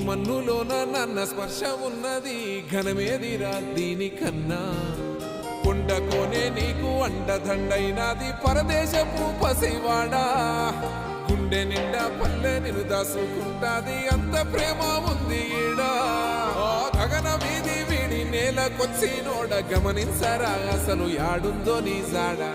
మన్నులోన నన్న స్పర్శ ఉన్నది ఘనమేదిరా దీనికన్నా కొండకోనే నీకు అండదండైనది పరదేశపు పసివాడా గుండె నిండా పల్లె నిన్ను దాసుకుంటాది అంత ప్రేమ ఉంది ఈడా గగన వీధి వీడి నేలకొచ్చి నోడ గమనించరా అసలు యాడుందో నీ జాడా